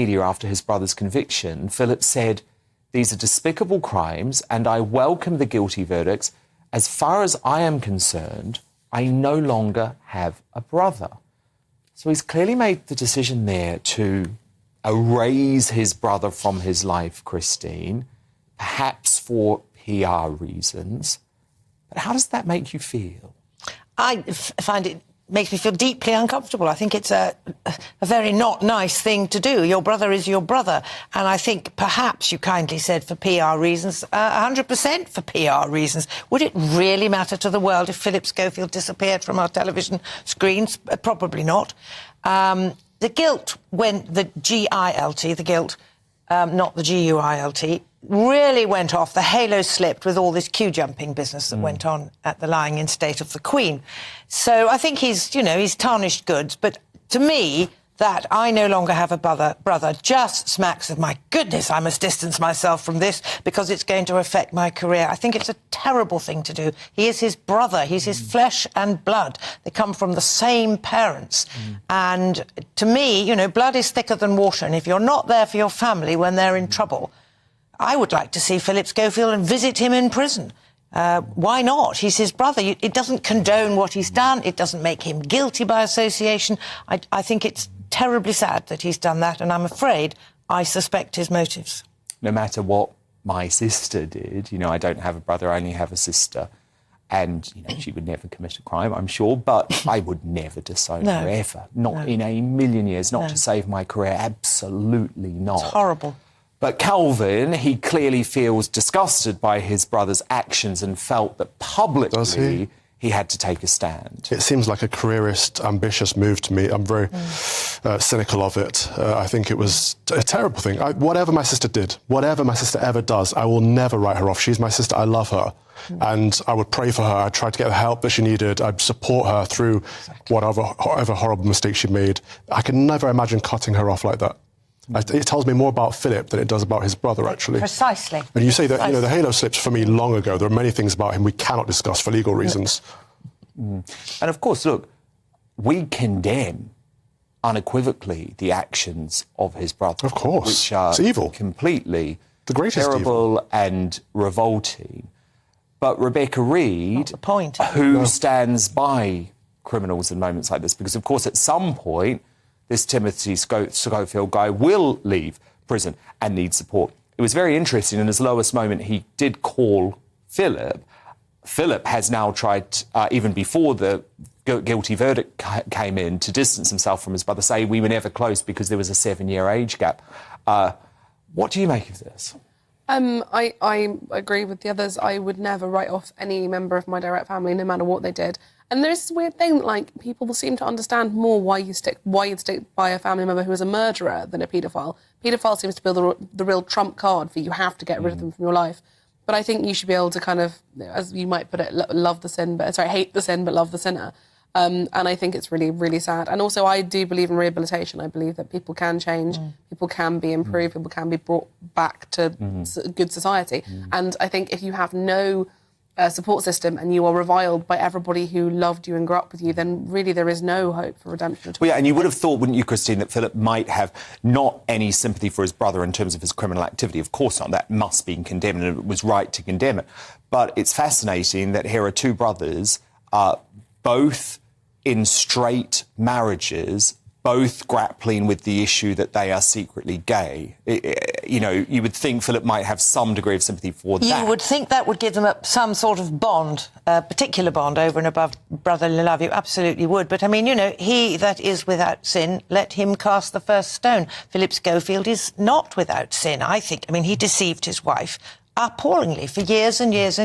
After his brother's conviction, Philip said, "These are despicable crimes and I welcome the guilty verdicts. As far as I am concerned, I no longer have a brother." So he's clearly made the decision there to erase his brother from his life, Christine, perhaps for PR reasons. But how does that make you feel? I find it makes me feel deeply uncomfortable. I think it's a very not nice thing to do. Your brother is your brother. And I think perhaps you kindly said for PR reasons, 100% for PR reasons. Would it really matter to the world if Philip Schofield disappeared from our television screens? Probably not. The guilt, when the G-I-L-T, the guilt, not the G-U-I-L-T, really went off. The halo slipped with all this queue jumping business that went on at the lying in state of the Queen. So I think he's tarnished goods. But to me, that I no longer have a brother just smacks of, my goodness, I must distance myself from this because it's going to affect my career. I think it's a terrible thing to do. He is his brother. He's his flesh and blood. They come from the same parents. And to me, blood is thicker than water. And if you're not there for your family when they're in trouble, I would like to see Philip Schofield and visit him in prison. Why not? He's his brother. It doesn't condone what he's done. It doesn't make him guilty by association. I think it's terribly sad that he's done that, and I'm afraid I suspect his motives. No matter what my sister did, I don't have a brother, I only have a sister, and, she would never commit a crime, I'm sure, but I would never disown her, ever. Not in a million years, not to save my career, absolutely not. It's horrible. But Calvin, he clearly feels disgusted by his brother's actions and felt that publicly he had to take a stand. It seems like a careerist, ambitious move to me. I'm very cynical of it. I think it was a terrible thing. Whatever my sister did, whatever my sister ever does, I will never write her off. She's my sister. I love her. And I would pray for her. I'd try to get the help that she needed. I'd support her through whatever horrible mistake she made. I can never imagine cutting her off like that. It tells me more about Philip than it does about his brother, actually. Precisely. And you say that, the halo slips for me long ago. There are many things about him we cannot discuss for legal reasons. And of course, look, we condemn unequivocally the actions of his brother. Of course. Which are it's evil. Completely the greatest terrible evil. And revolting. But Rebecca Reed, who stands by criminals in moments like this, because, of course, at some point, this Timothy Schofield guy will leave prison and need support. It was very interesting. In his lowest moment, he did call Philip. Philip has now tried, even before the guilty verdict came in, to distance himself from his brother, say we were never close because there was a 7-year age gap. What do you make of this? I agree with the others. I would never write off any member of my direct family, no matter what they did. And there's this weird thing, people seem to understand more why you'd stick by a family member who is a murderer than a paedophile. Paedophile seems to be the real trump card for you have to get rid of them from your life. But I think you should be able to kind of, as you might put it, hate the sin, but love the sinner. And I think it's really, really sad. And also, I do believe in rehabilitation. I believe that people can change, people can be improved, people can be brought back to good society. And I think if you have no support system and you are reviled by everybody who loved you and grew up with you, then really there is no hope for redemption at all. Well, yeah, and you would have thought, wouldn't you, Christine, that Philip might have not any sympathy for his brother in terms of his criminal activity. Of course not. That must be condemned, and it was right to condemn it. But it's fascinating that here are two brothers, both in straight marriages, both grappling with the issue that they are secretly gay. You would think Philip might have some degree of sympathy for that. You would think that would give them some sort of bond, a particular bond over and above brotherly love. You absolutely would. But, I mean, he that is without sin, let him cast the first stone. Philip Schofield is not without sin, I think. I mean, he deceived his wife appallingly for years and years and